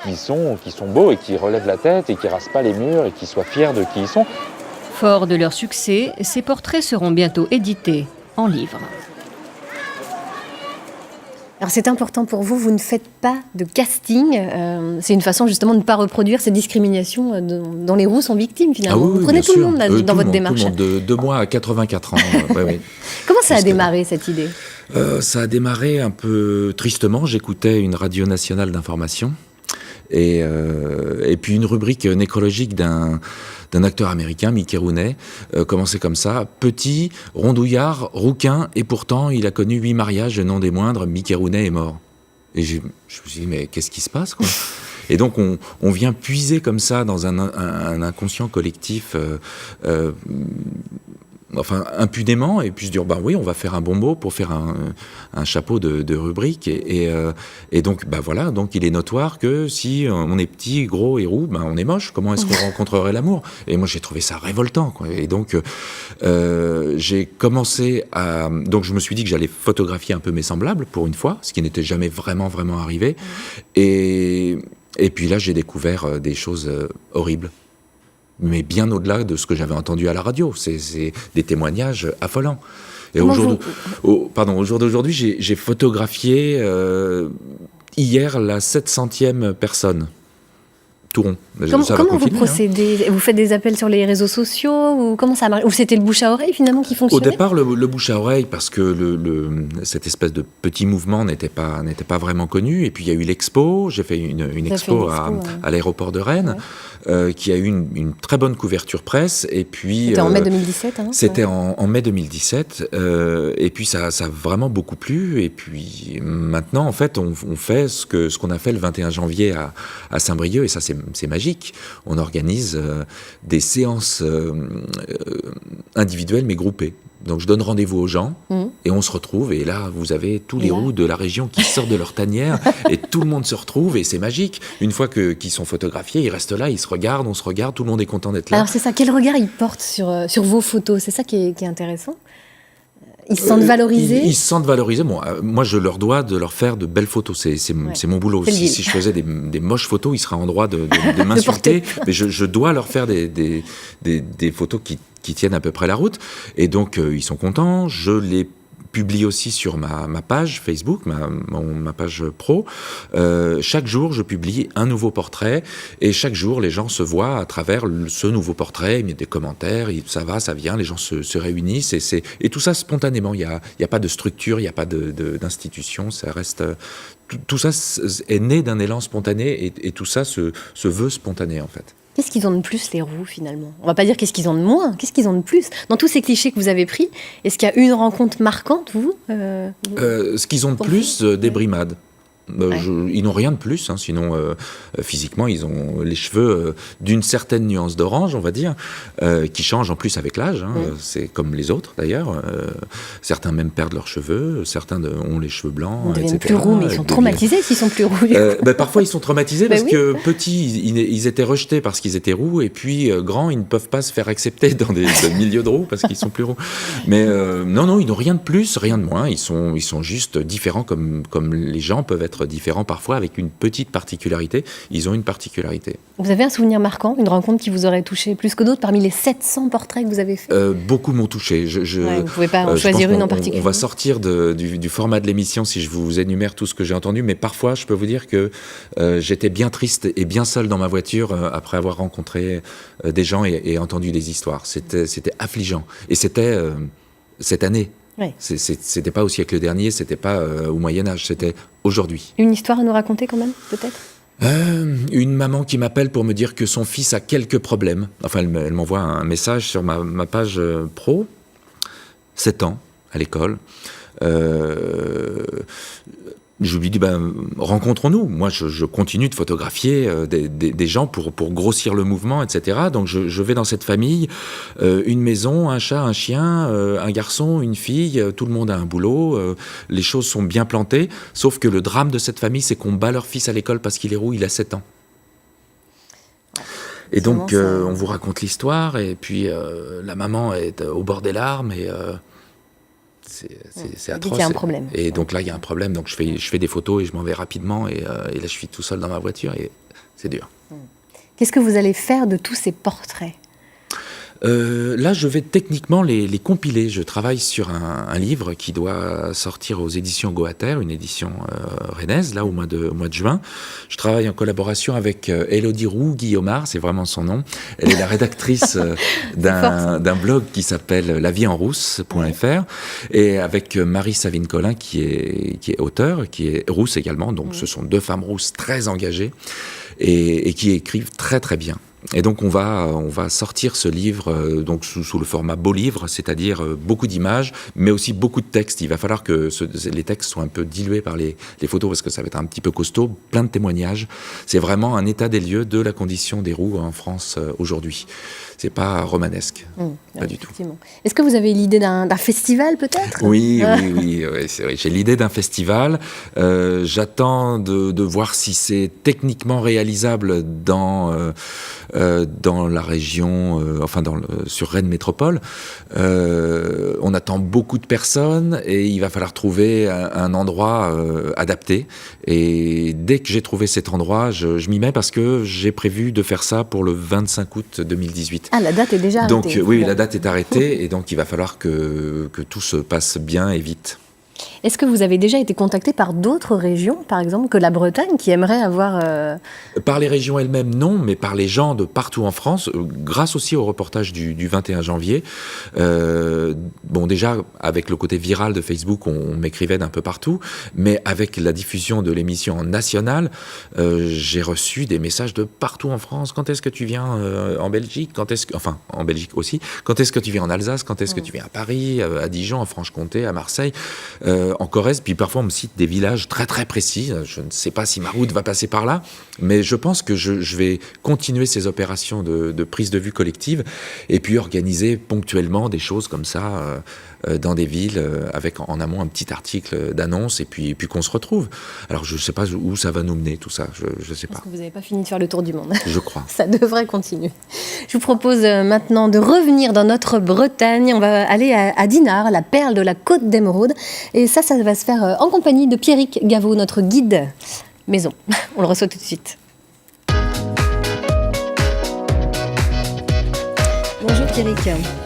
J: qui sont beaux et qui relèvent la tête et qui ne rasent pas les murs et qui soient fiers de qui ils sont.
K: Forts de leur succès, ces portraits seront bientôt édités en livre.
A: Alors c'est important pour vous, vous ne faites pas de casting, c'est une façon justement de ne pas reproduire ces discriminations dont les roux sont victimes finalement.
B: Ah oui,
A: vous prenez tout le monde dans votre démarche.
B: Tout le monde, de moi à 84 ans. Ouais.
A: Comment ça a démarré cette idée ?
B: Ça a démarré un peu tristement, j'écoutais une radio nationale d'information et puis une rubrique nécrologique d'un acteur américain, Mickey Rooney, commençait comme ça, petit, rondouillard, rouquin, et pourtant il a connu 8 mariages, non des moindres, Mickey Rooney est mort. Et je me suis dit, mais qu'est-ce qui se passe, quoi ? Et donc on vient puiser comme ça dans un inconscient collectif enfin impunément, et puis se dire oui, on va faire un bon mot pour faire un chapeau de rubrique, et donc voilà, donc il est notoire que si on est petit, gros et roux, on est moche. Comment est-ce qu'on rencontrerait l'amour? Et moi j'ai trouvé ça révoltant, quoi. Et donc j'ai commencé donc je me suis dit que j'allais photographier un peu mes semblables pour une fois, ce qui n'était jamais vraiment arrivé, et puis là j'ai découvert des choses horribles, mais bien au-delà de ce que j'avais entendu à la radio. C'est des témoignages affolants. Et au jour d'aujourd'hui, j'ai photographié hier la 700e personne. Tout rond.
A: Comment vous procédez? Vous faites des appels sur les réseaux sociaux, ou comment ça marche? Ou c'était le bouche à oreille finalement qui fonctionnait?
B: Au départ, le bouche à oreille, parce que cette espèce de petit mouvement n'était pas vraiment connu. Et puis il y a eu l'expo. J'ai fait une expo à l'aéroport de Rennes, qui a eu une très bonne couverture presse. Et puis
A: c'était en mai 2017.
B: C'était en mai 2017. Et puis ça a vraiment beaucoup plu. Et puis maintenant, en fait, on fait ce qu'on a fait le 21 janvier à Saint-Brieuc, et ça c'est magique. On organise des séances individuelles mais groupées. Donc je donne rendez-vous aux gens et on se retrouve, et là vous avez tous les roux de la région qui sortent de leur tanière et tout le monde se retrouve, et c'est magique. Une fois qu'ils sont photographiés, ils restent là, ils se regardent, on se regarde, tout le monde est content d'être là.
A: Alors c'est ça, quel regard ils portent sur vos photos? C'est ça qui est intéressant. Ils se sentent valorisés? Ils
B: se sentent valorisés. Bon, moi, je leur dois de leur faire de belles photos. C'est mon boulot. Si je faisais des moches photos, ils seraient en droit de m'insulter. Mais je dois leur faire des photos qui tiennent à peu près la route. Et donc, ils sont contents. Je les publie aussi sur ma page Facebook, ma page pro. Chaque jour, je publie un nouveau portrait, et chaque jour, les gens se voient à travers ce nouveau portrait. Il y a des commentaires, ça va, ça vient, les gens se réunissent, et tout ça spontanément. Il y a pas de structure, il n'y a pas d'institution, ça reste... Tout ça est né d'un élan spontané, et tout ça se veut spontané, en fait.
A: Qu'est-ce qu'ils ont de plus, les roux, finalement? On va pas dire qu'est-ce qu'ils ont de moins, qu'est-ce qu'ils ont de plus? Dans tous ces clichés que vous avez pris, est-ce qu'il y a une rencontre marquante, vous
B: Ce qu'ils ont de plus, des brimades. Ils n'ont rien de plus, sinon physiquement ils ont les cheveux d'une certaine nuance d'orange, on va dire, qui change en plus avec l'âge, c'est comme les autres d'ailleurs. Certains même perdent leurs cheveux, certains ont les cheveux blancs,
A: ils deviennent plus roux, mais ils sont traumatisés s'ils sont plus roux.
B: Parfois ils sont traumatisés parce que petits ils étaient rejetés parce qu'ils étaient roux, et puis grands ils ne peuvent pas se faire accepter dans des milieux de roux parce qu'ils sont plus roux. Mais non, ils n'ont rien de plus, rien de moins, ils sont juste différents comme les gens peuvent être différents parfois, avec une petite particularité. Ils ont une particularité.
A: Vous avez un souvenir marquant, une rencontre qui vous aurait touché plus que d'autres parmi les 700 portraits que vous avez faits?
B: Beaucoup m'ont touché.
A: Vous ne pouvez pas en choisir une en particulier.
B: On va sortir du format de l'émission si je vous énumère tout ce que j'ai entendu, mais parfois je peux vous dire que j'étais bien triste et bien seul dans ma voiture après avoir rencontré des gens et entendu des histoires. C'était affligeant. Et c'était cette année.
A: Ouais.
B: C'était pas au siècle dernier, c'était pas au Moyen-Âge, c'était aujourd'hui.
A: Une histoire à nous raconter quand même, peut-être?
B: Une maman qui m'appelle pour me dire que son fils a quelques problèmes. Enfin, elle m'envoie un message sur ma page pro. 7 ans, à l'école. Je lui dis, rencontrons-nous. Moi, je continue de photographier des gens pour grossir le mouvement, etc. Donc, je vais dans cette famille, une maison, un chat, un chien, un garçon, une fille, tout le monde a un boulot, les choses sont bien plantées, sauf que le drame de cette famille, c'est qu'on bat leur fils à l'école parce qu'il est roux, il a 7 ans. Et donc, on vous raconte l'histoire, et puis la maman est au bord des larmes, et... C'est atroce.
A: Il y a un problème.
B: Et donc là, il y a un problème. Donc je fais des photos et je m'en vais rapidement. Et là, je suis tout seul dans ma voiture et c'est dur.
A: Qu'est-ce que vous allez faire de tous ces portraits ?
B: Là, je vais techniquement les compiler. Je travaille sur un livre qui doit sortir aux éditions Goater, une édition rennaise, là, au mois de juin. Je travaille en collaboration avec Élodie Roux-Guillaumard, c'est vraiment son nom. Elle est la rédactrice d'un blog qui s'appelle laviehenrousse.fr, et avec Marie Savine-Collin, qui est auteure, qui est rousse également. Donc, ce sont 2 femmes rousses très engagées et qui écrivent très, très bien. Et donc on va sortir ce livre donc sous le format beau livre, c'est-à-dire beaucoup d'images, mais aussi beaucoup de textes. Il va falloir que les textes soient un peu dilués par les photos, parce que ça va être un petit peu costaud, plein de témoignages. C'est vraiment un état des lieux de la condition des roues en France aujourd'hui. C'est pas romanesque, pas du tout.
A: Est-ce que vous avez l'idée d'un festival peut-être ?
B: Oui, c'est vrai. J'ai l'idée d'un festival. J'attends de voir si c'est techniquement réalisable dans la région, sur Rennes Métropole. On attend beaucoup de personnes et il va falloir trouver un endroit adapté. Et dès que j'ai trouvé cet endroit, je m'y mets parce que j'ai prévu de faire ça pour le 25 août 2018.
A: Ah, la date est déjà arrêtée.
B: Donc oui, la date est arrêtée et donc il va falloir que tout se passe bien et vite.
A: Est-ce que vous avez déjà été contacté par d'autres régions, par exemple, que la Bretagne, qui aimeraient avoir...
B: Par les régions elles-mêmes, non, mais par les gens de partout en France, grâce aussi au reportage du 21 janvier. Déjà, avec le côté viral de Facebook, on m'écrivait d'un peu partout, mais avec la diffusion de l'émission nationale, j'ai reçu des messages de partout en France. Quand est-ce que tu viens en Belgique ? En Belgique aussi. Quand est-ce que tu viens en Alsace ? Quand est-ce que tu viens à Paris, à Dijon, à Franche-Comté, à Marseille ? En Corrèze, puis parfois on me cite des villages très très précis. Je ne sais pas si ma route va passer par là, mais je pense que je vais continuer ces opérations de prise de vue collective et puis organiser ponctuellement des choses comme ça dans des villes avec en amont un petit article d'annonce et puis qu'on se retrouve. Alors je ne sais pas où ça va nous mener tout ça, je ne sais pas.
A: Parce que vous n'avez pas fini de faire le tour du monde.
B: Je crois.
A: Ça devrait continuer. Je vous propose maintenant de revenir dans notre Bretagne. On va aller à Dinard, la perle de la Côte d'Émeraude. Et ça va se faire en compagnie de Pierrick Gaveau, notre guide maison. On le reçoit tout de suite. Bonjour Pierrick.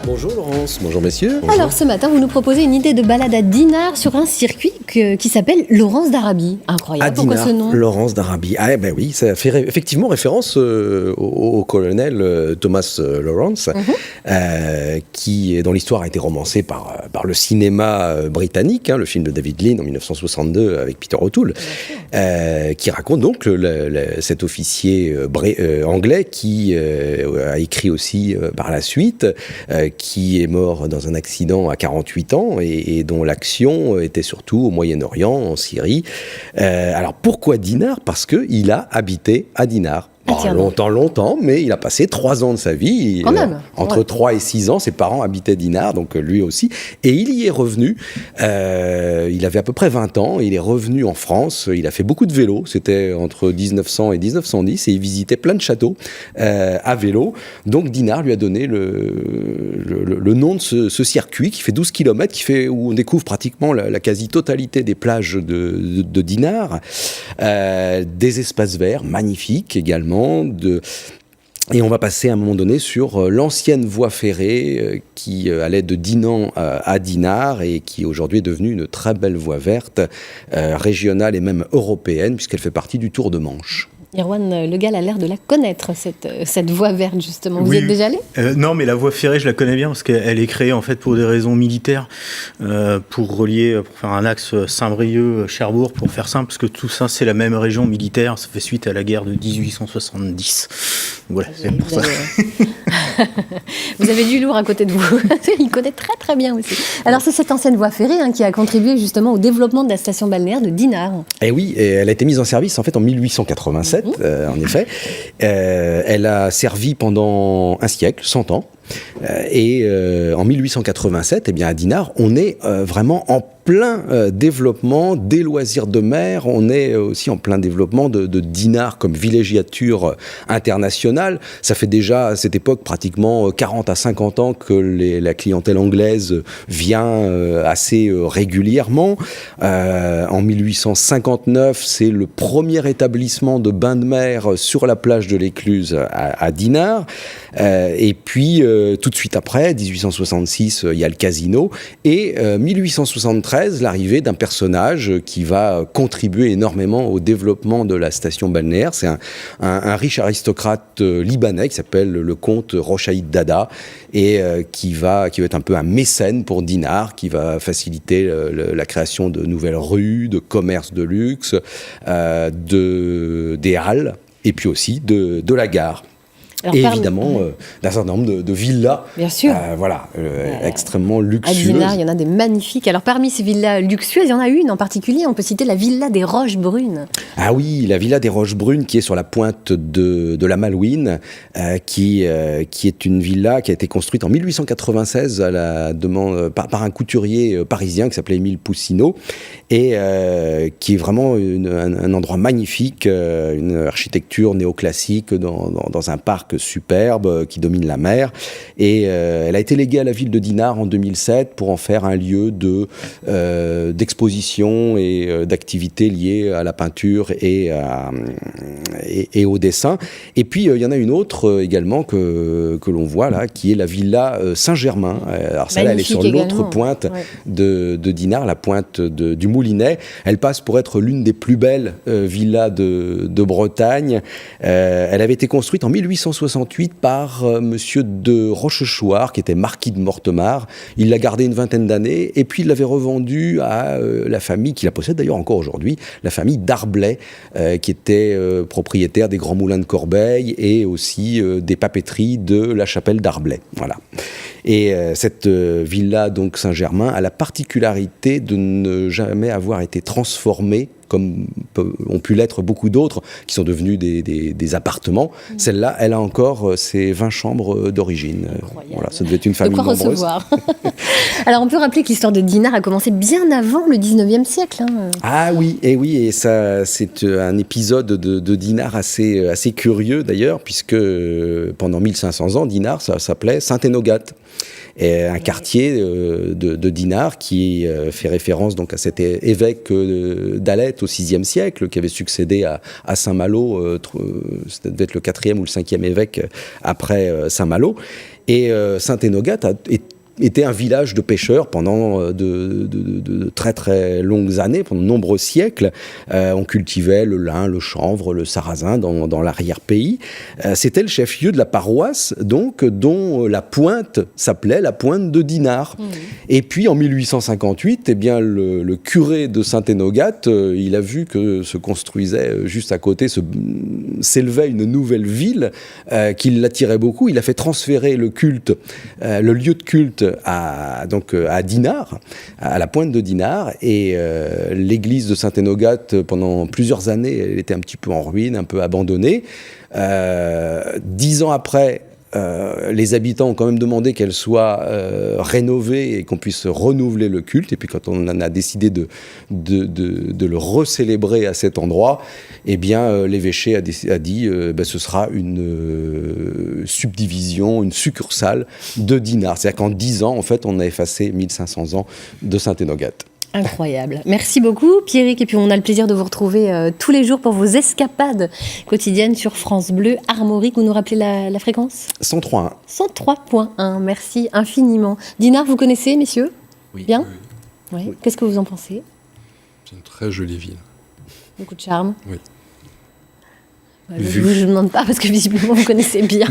P: Bonjour Laurence, bonjour messieurs.
A: Bonjour. Alors ce matin, vous nous proposez une idée de balade à Dinard sur un circuit qui s'appelle Laurence d'Arabie. Incroyable,
P: à Dinard,
A: pourquoi ce nom ?
P: Laurence d'Arabie. Ah ben oui, ça fait effectivement référence au colonel Thomas Lawrence, dont l'histoire a été romancée par le cinéma britannique, le film de David Lean en 1962 avec Peter O'Toole, qui raconte donc cet officier anglais qui a écrit aussi par la suite, qui est mort dans un accident à 48 ans et dont l'action était surtout au Moyen-Orient, en Syrie. Alors pourquoi Dinard ? Parce qu'il a habité à Dinard. Longtemps, mais il a passé 3 ans de sa vie. Entre 3 et 6 ans, ses parents habitaient Dinard, donc lui aussi. Et il y est revenu. Il avait à peu près 20 ans. Il est revenu en France. Il a fait beaucoup de vélo. C'était entre 1900 et 1910. Et il visitait plein de châteaux à vélo. Donc Dinard lui a donné le nom de ce circuit qui fait 12 km, où on découvre pratiquement la quasi-totalité des plages de Dinard. Des espaces verts magnifiques également. Et on va passer à un moment donné sur l'ancienne voie ferrée qui allait de Dinan à Dinard et qui aujourd'hui est devenue une très belle voie verte, régionale et même européenne, puisqu'elle fait partie du Tour de Manche.
A: Erwan Le Gall a l'air de la connaître, cette voie verte, justement. Vous y êtes déjà allé ?
C: Non, mais la voie ferrée, je la connais bien parce qu'elle est créée en fait pour des raisons militaires, pour faire un axe Saint-Brieuc-Cherbourg, pour faire simple, parce que tout ça, c'est la même région militaire. Ça fait suite à la guerre de 1870. Voilà, c'est pour ça.
A: Vous avez du lourd à côté de vous. Il connaît très très bien aussi. Alors c'est cette ancienne voie ferrée qui a contribué justement au développement de la station balnéaire de Dinard.
P: Et oui, elle a été mise en service en fait en 1887, en effet. Elle a servi pendant un siècle, 100 ans. Et en 1887, à Dinard, on est vraiment en plein développement des loisirs de mer. On est aussi en plein développement de Dinard comme villégiature internationale. Ça fait déjà à cette époque pratiquement 40 à 50 ans que la clientèle anglaise vient assez régulièrement. En 1859, c'est le premier établissement de bain de mer sur la plage de l'Écluse à Dinard. Et puis tout de suite après, 1866, il y a le casino. Et 1873, l'arrivée d'un personnage qui va contribuer énormément au développement de la station balnéaire. C'est un riche aristocrate libanais qui s'appelle le comte Rochaïd Dada et qui va être un peu un mécène pour Dinard, qui va faciliter la création de nouvelles rues, de commerces de luxe, des halles et puis aussi de la gare.
A: Alors,
P: et évidemment, d'un certain nombre de villas,
A: bien sûr.
P: extrêmement luxueuses.
A: À Dinard, il y en a des magnifiques. Alors parmi ces villas luxueuses, il y en a une en particulier, on peut citer la villa des Roches-Brunes.
P: Ah oui, la villa des Roches-Brunes qui est sur la pointe de la Malouine, qui est une villa qui a été construite en 1896 à la demande, par un couturier parisien qui s'appelait Émile Poussineau, et qui est vraiment un endroit magnifique, une architecture néoclassique dans un parc superbe qui domine la mer. Et elle a été léguée à la ville de Dinard en 2007 pour en faire un lieu d'exposition et d'activités liées à la peinture et au dessin. Et puis il y en a une autre également que l'on voit là, qui est la villa Saint-Germain. Alors celle-là, elle est sur l'autre pointe de Dinard, la pointe du Moulinet. Elle passe pour être l'une des plus belles villas de Bretagne. Elle avait été construite en 1868 par monsieur de Rochechouart, qui était marquis de Mortemart. Il l'a gardée une vingtaine d'années, et puis il l'avait revendue à la famille, qui la possède d'ailleurs encore aujourd'hui, la famille d'Arblay, qui était propriétaire des Grands Moulins de Corbeil et aussi des papeteries de la chapelle d'Arblay. Voilà. Et cette villa, donc Saint-Germain, a la particularité de ne jamais avoir été transformée, comme ont pu l'être beaucoup d'autres, qui sont devenus des appartements. Celle-là, elle a encore ses 20 chambres d'origine. Voilà, ça devait être une famille nombreuse.
A: Recevoir. Alors, on peut rappeler que l'histoire de Dinard a commencé bien avant le 19e siècle.
P: Ah oui, et ça, c'est un épisode de Dinard assez curieux d'ailleurs, puisque pendant 1500 ans, Dinard, ça s'appelait Saint-Énogat. Et un quartier de Dinard qui fait référence donc à cet évêque d'Alette au VIe siècle, qui avait succédé à Saint-Malo, ça devait être le 4e ou le 5e évêque après Saint-Malo. Et Saint-Énogat était un village de pêcheurs pendant de très très longues années, pendant de nombreux siècles. On cultivait le lin, le chanvre, le sarrasin dans l'arrière-pays. C'était le chef-lieu de la paroisse, donc, dont la pointe s'appelait la pointe de Dinard. Et puis en 1858, eh bien, le curé de Saint-Énogat, il a vu que se construisait juste à côté, s'élevait une nouvelle ville qui l'attirait beaucoup. Il a fait transférer le culte, le lieu de culte à Dinard, à la pointe de Dinard, et l'église de Saint-Énogat, pendant plusieurs années, elle était un petit peu en ruine, un peu abandonnée. 10 ans après, les habitants ont quand même demandé qu'elle soit rénovée et qu'on puisse renouveler le culte. Et puis quand on en a décidé de le recélébrer à cet endroit, eh bien l'évêché a dit ce sera une subdivision, une succursale de Dinard. C'est-à-dire qu'en 10 ans, en fait, on a effacé 1500 ans de Saint-Énogat.
A: Incroyable. Merci beaucoup, Pierrick. Et puis, on a le plaisir de vous retrouver tous les jours pour vos escapades quotidiennes sur France Bleu Armorique. Vous nous rappelez la fréquence ?
P: 103.1.
A: 103.1. Merci infiniment. Dinard, vous connaissez, messieurs ?
I: Oui.
A: Bien ? Oui. Qu'est-ce que vous en pensez ?
I: C'est une très jolie ville.
A: Beaucoup de charme ?
I: Oui.
A: Je ne vous demande pas parce que visiblement vous connaissez bien.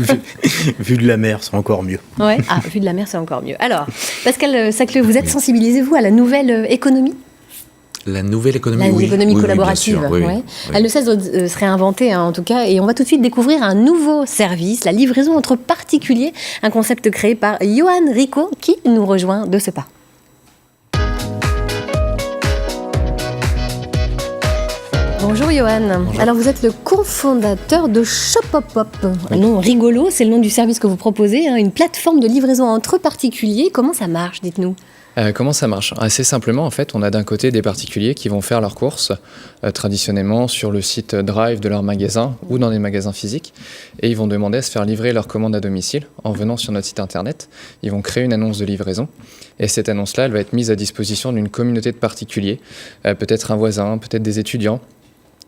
C: Vu de la mer, c'est encore mieux.
A: Ouais. Ah, vu de la mer, c'est encore mieux. Alors, Pascal Sacleux, vous êtes sensibilisé, vous, à la nouvelle économie ?
B: La nouvelle économie,
A: l'économie collaborative.
B: Oui, bien sûr, oui.
A: Elle ne cesse de se réinventer, en tout cas. Et on va tout de suite découvrir un nouveau service, la livraison entre particuliers, un concept créé par Johan Rico, qui nous rejoint de ce pas. Bonjour Johan. Bonjour. Alors vous êtes le cofondateur de Shopopop. Un nom rigolo, c'est le nom du service que vous proposez, une plateforme de livraison entre particuliers. Comment ça marche, dites-nous ?
Q: Comment ça marche ? Assez simplement, en fait, on a d'un côté des particuliers qui vont faire leurs courses traditionnellement sur le site Drive de leur magasin ou dans des magasins physiques, et ils vont demander à se faire livrer leur commande à domicile en venant sur notre site internet. Ils vont créer une annonce de livraison, et cette annonce-là, elle va être mise à disposition d'une communauté de particuliers, peut-être un voisin, peut-être des étudiants,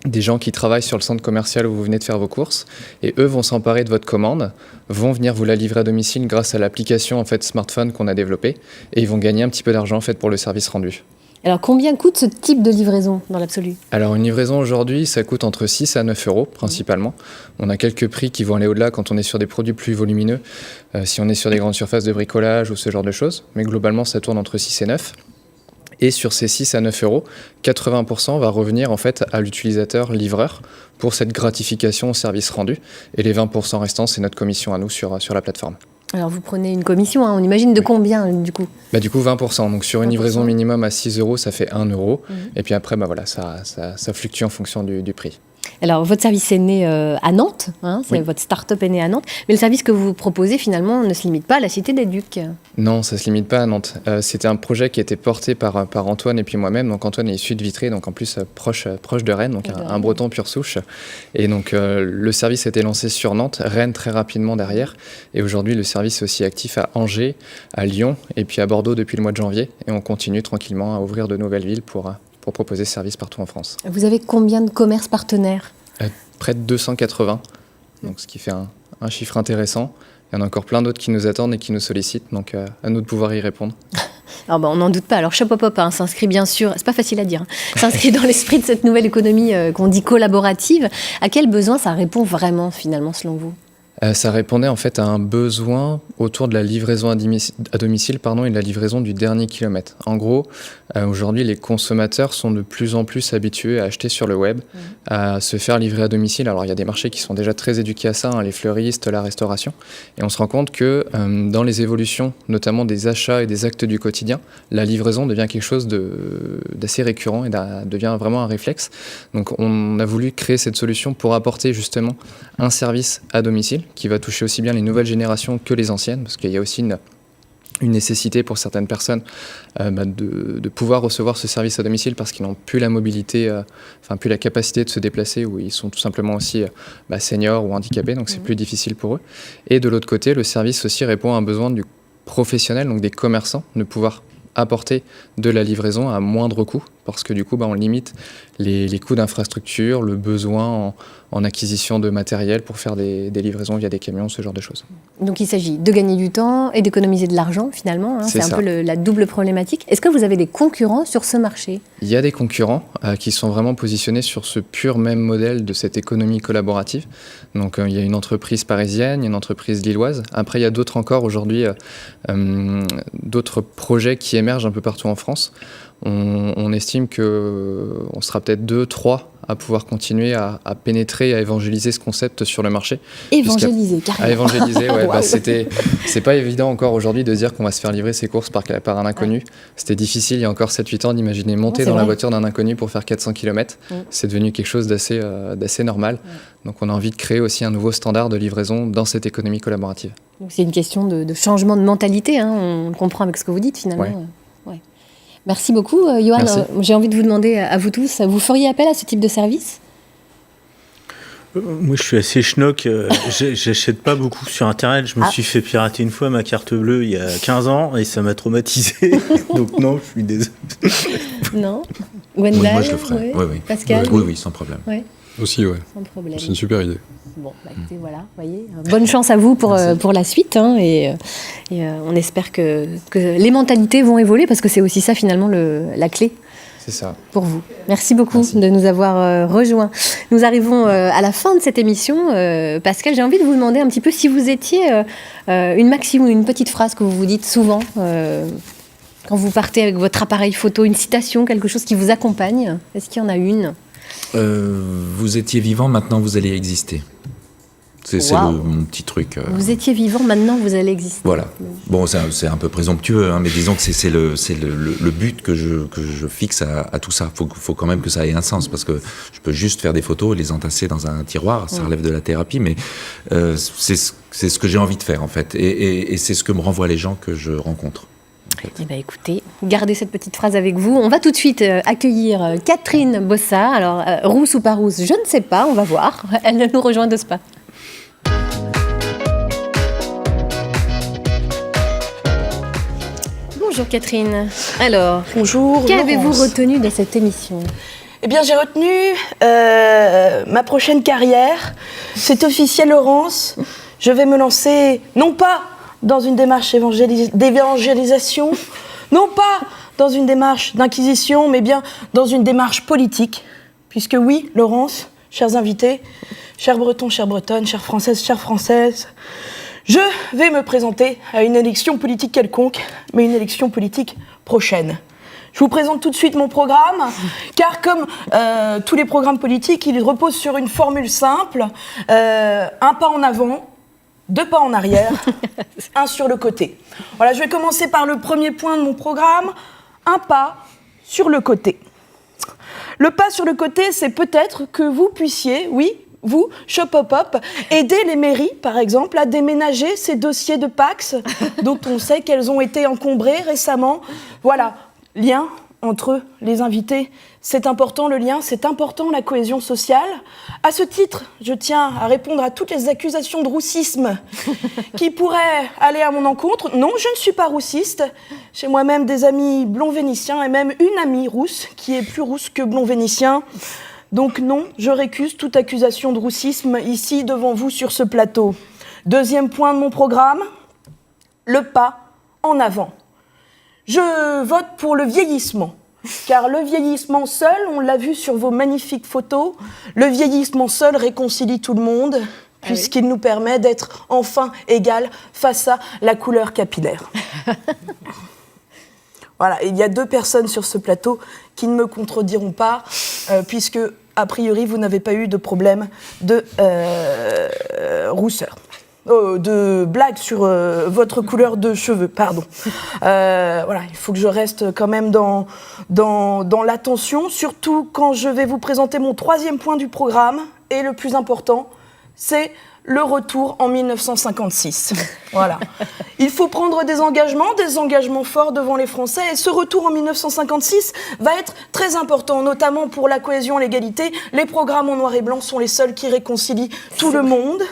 Q: des gens qui travaillent sur le centre commercial où vous venez de faire vos courses, et eux vont s'emparer de votre commande, vont venir vous la livrer à domicile grâce à l'application en fait smartphone qu'on a développée, et ils vont gagner un petit peu d'argent en fait pour le service rendu.
A: Alors combien coûte ce type de livraison dans l'absolu ?
Q: Alors une livraison aujourd'hui, ça coûte entre 6 à 9 euros principalement. On a quelques prix qui vont aller au-delà quand on est sur des produits plus volumineux, si on est sur des grandes surfaces de bricolage ou ce genre de choses, mais globalement ça tourne entre 6 et 9. Et sur ces 6 à 9 euros, 80% va revenir en fait à l'utilisateur livreur pour cette gratification au service rendu. Et les 20% restants, c'est notre commission à nous sur la plateforme.
A: Alors vous prenez une commission, on imagine de combien du coup ?
Q: Du coup 20%, donc sur une livraison minimum à 6 euros, ça fait 1 euro. Et puis après, ça fluctue en fonction du prix.
A: Alors, votre service est né à Nantes, votre start-up est née à Nantes, mais le service que vous proposez, finalement, ne se limite pas à la Cité des Ducs.
Q: Non, ça ne se limite pas à Nantes. C'était un projet qui était porté par Antoine et puis moi-même. Donc, Antoine est issu de Vitré, donc en plus proche de Rennes, donc un breton pure souche. Et donc, le service a été lancé sur Nantes, Rennes très rapidement derrière. Et aujourd'hui, le service est aussi actif à Angers, à Lyon et puis à Bordeaux depuis le mois de janvier. Et on continue tranquillement à ouvrir de nouvelles villes pour proposer ce service partout en France.
A: Vous avez combien de commerces partenaires ?
Q: Près de 280, donc ce qui fait un chiffre intéressant. Il y en a encore plein d'autres qui nous attendent et qui nous sollicitent, donc à nous de pouvoir y répondre.
A: Alors on n'en doute pas. Alors Shopopop s'inscrit bien sûr, c'est pas facile à dire, s'inscrit dans l'esprit de cette nouvelle économie qu'on dit collaborative. À quel besoin ça répond vraiment finalement selon vous ?
Q: Ça répondait en fait à un besoin autour de la livraison à domicile et de la livraison du dernier kilomètre. En gros, aujourd'hui, les consommateurs sont de plus en plus habitués à acheter sur le web, à se faire livrer à domicile. Alors, il y a des marchés qui sont déjà très éduqués à ça, les fleuristes, la restauration. Et on se rend compte que dans les évolutions, notamment des achats et des actes du quotidien, la livraison devient quelque chose d'assez récurrent et devient vraiment un réflexe. Donc, on a voulu créer cette solution pour apporter justement un service à domicile qui va toucher aussi bien les nouvelles générations que les anciennes, parce qu'il y a aussi une nécessité pour certaines personnes de pouvoir recevoir ce service à domicile parce qu'ils n'ont plus la mobilité, plus la capacité de se déplacer, ou ils sont tout simplement aussi seniors ou handicapés, donc c'est plus difficile pour eux. Et de l'autre côté, le service aussi répond à un besoin du professionnel, donc des commerçants, de pouvoir apporter de la livraison à moindre coût, parce que du coup on limite les coûts d'infrastructure, le besoin en acquisition de matériel pour faire des livraisons via des camions, ce genre de choses.
A: Donc il s'agit de gagner du temps et d'économiser de l'argent finalement, c'est un peu la double problématique. Est-ce que vous avez des concurrents sur ce marché ?
Q: Il y a des concurrents qui sont vraiment positionnés sur ce pur même modèle de cette économie collaborative. Donc il y a une entreprise parisienne, une entreprise lilloise. Après il y a d'autres encore aujourd'hui, d'autres projets qui émergent un peu partout en France. On estime qu'on sera peut-être 2, 3 à pouvoir continuer à pénétrer, à évangéliser ce concept sur le marché.
A: Évangéliser, carrément.
Q: À évangéliser, ouais. Wow. C'est pas évident encore aujourd'hui de dire qu'on va se faire livrer ses courses par un inconnu. Ouais. C'était difficile il y a encore 7-8 ans d'imaginer monter dans la voiture d'un inconnu pour faire 400 km. C'est devenu quelque chose d'assez normal. Donc on a envie de créer aussi un nouveau standard de livraison dans cette économie collaborative.
A: Donc c'est une question de changement de mentalité, on comprend avec ce que vous dites finalement. Ouais. Merci beaucoup, Johan. J'ai envie de vous demander à vous tous, vous feriez appel à ce type de service ?
C: Moi, je suis assez schnock. J'achète pas beaucoup sur Internet. Je me suis fait pirater une fois ma carte bleue il y a 15 ans et ça m'a traumatisé. Donc non, je suis désolé.
A: Non. Gwendal,
B: moi, je le ferais. Oui.
A: Pascal ?
B: Oui, sans problème.
A: Ouais.
I: Aussi, ouais.
A: Sans problème.
I: C'est une super idée.
A: Bon, écoutez, voilà, voyez. Bonne chance à vous pour la suite. Et on espère que les mentalités vont évoluer parce que c'est aussi ça, finalement, la clé.
Q: C'est ça.
A: Pour vous. Merci beaucoup de nous avoir rejoints. Nous arrivons à la fin de cette émission. Pascal, j'ai envie de vous demander un petit peu si vous étiez une maxime ou une petite phrase que vous vous dites souvent quand vous partez avec votre appareil photo, une citation, quelque chose qui vous accompagne. Est-ce qu'il y en a une ?
B: Vous étiez vivant, maintenant vous allez exister. C'est mon petit truc.
A: Vous étiez vivant, maintenant vous allez exister.
B: Voilà. Bon, c'est un peu présomptueux, mais disons que c'est le but que je fixe à tout ça. Faut quand même que ça ait un sens, parce que je peux juste faire des photos et les entasser dans un tiroir, ça relève de la thérapie, mais c'est ce que j'ai envie de faire en fait, et c'est ce que me renvoient les gens que je rencontre.
A: Eh bien, écoutez, gardez cette petite phrase avec vous. On va tout de suite accueillir Catherine Bossa. Alors, rousse ou pas rousse, je ne sais pas, on va voir. Elle nous rejoint de Spa. Bonjour Catherine. Alors,
R: bonjour.
A: Qu'avez-vous retenu de cette émission ?
R: Eh bien, j'ai retenu ma prochaine carrière. C'est officiel, Laurence. Je vais me lancer, non pas dans une démarche d'évangélisation, non pas dans une démarche d'inquisition, mais bien dans une démarche politique. Puisque oui, Laurence, chers invités, chers Bretons, chères Bretonnes, chères Françaises, je vais me présenter à une élection politique quelconque, mais une élection politique prochaine. Je vous présente tout de suite mon programme, car comme tous les programmes politiques, il repose sur une formule simple, un pas en avant, 2 pas en arrière, 1 sur le côté. Voilà, je vais commencer par le premier point de mon programme, un pas sur le côté. Le pas sur le côté, c'est peut-être que vous puissiez, oui, vous, Shopopop, aider les mairies, par exemple, à déménager ces dossiers de Pacs dont on sait qu'elles ont été encombrées récemment. Voilà, lien entre les invités, c'est important le lien, c'est important la cohésion sociale. À ce titre, je tiens à répondre à toutes les accusations de roussisme qui pourraient aller à mon encontre. Non, je ne suis pas roussiste. J'ai moi-même des amis blonds vénitiens et même une amie rousse qui est plus rousse que blond vénitien. Donc non, je récuse toute accusation de roussisme ici devant vous sur ce plateau. Deuxième point de mon programme, le pas en avant. Je vote pour le vieillissement, car le vieillissement seul, on l'a vu sur vos magnifiques photos, le vieillissement seul réconcilie tout le monde, puisqu'il nous permet d'être enfin égal face à la couleur capillaire. Voilà, il y a 2 personnes sur ce plateau qui ne me contrediront pas, puisque, a priori, vous n'avez pas eu de problème de rousseur. De blague sur votre couleur de cheveux, pardon. Voilà, il faut que je reste quand même dans l'attention, surtout quand je vais vous présenter mon 3e point du programme, et le plus important, c'est le retour en 1956. Voilà. Il faut prendre des engagements forts devant les Français, et ce retour en 1956 va être très important, notamment pour la cohésion et l'égalité. Les programmes en noir et blanc sont les seuls qui réconcilient tout le monde.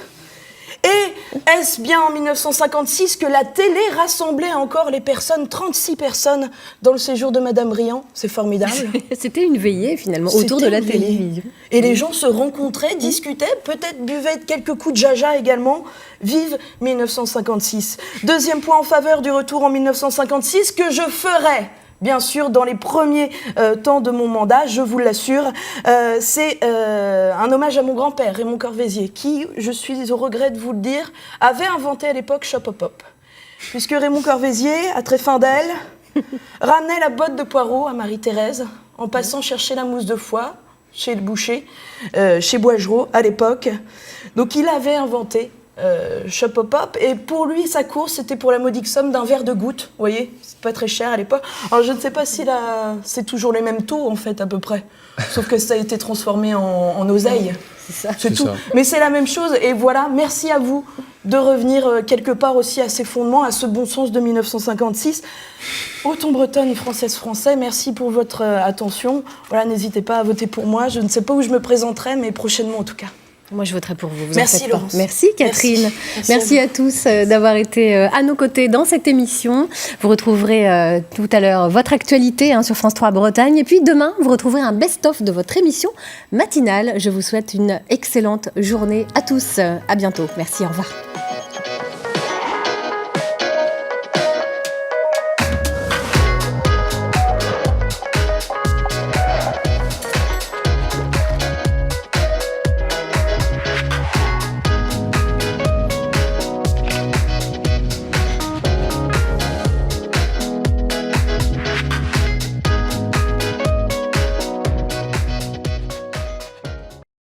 R: Et est-ce bien en 1956 que la télé rassemblait encore les personnes, 36 personnes, dans le séjour de Madame Briand? C'est formidable.
A: C'était une veillée, finalement, autour de la télévision.
R: Et les gens se rencontraient, discutaient, peut-être buvaient quelques coups de jaja également. Vive 1956. Deuxième point en faveur du retour en 1956 que je ferai, bien sûr, dans les premiers temps de mon mandat, je vous l'assure, c'est un hommage à mon grand-père, Raymond Corvézier, qui, je suis au regret de vous le dire, avait inventé à l'époque Shopopop. Puisque Raymond Corvézier, à Tréfindel, ramenait la botte de poireaux à Marie-Thérèse, en passant chercher la mousse de foie chez le boucher, chez Boigereau, à l'époque. Donc il avait inventé Shopopop, et pour lui sa course c'était pour la modique somme d'un verre de goutte, vous voyez, c'est pas très cher à l'époque. Alors je ne sais pas si c'est toujours les mêmes taux en fait à peu près, sauf que ça a été transformé en oseille, c'est tout. Mais c'est la même chose, et voilà, merci à vous de revenir quelque part aussi à ces fondements, à ce bon sens de 1956. Auton bretonne et français, merci pour votre attention. Voilà, n'hésitez pas à voter pour moi, je ne sais pas où je me présenterai, mais prochainement en tout cas.
A: Moi, je voterai pour vous.
R: Merci, Laurence.
A: Merci, Catherine. Merci à tous d'avoir été à nos côtés dans cette émission. Vous retrouverez tout à l'heure votre actualité sur France 3 Bretagne. Et puis demain, vous retrouverez un best-of de votre émission matinale. Je vous souhaite une excellente journée à tous. À bientôt. Merci, au revoir.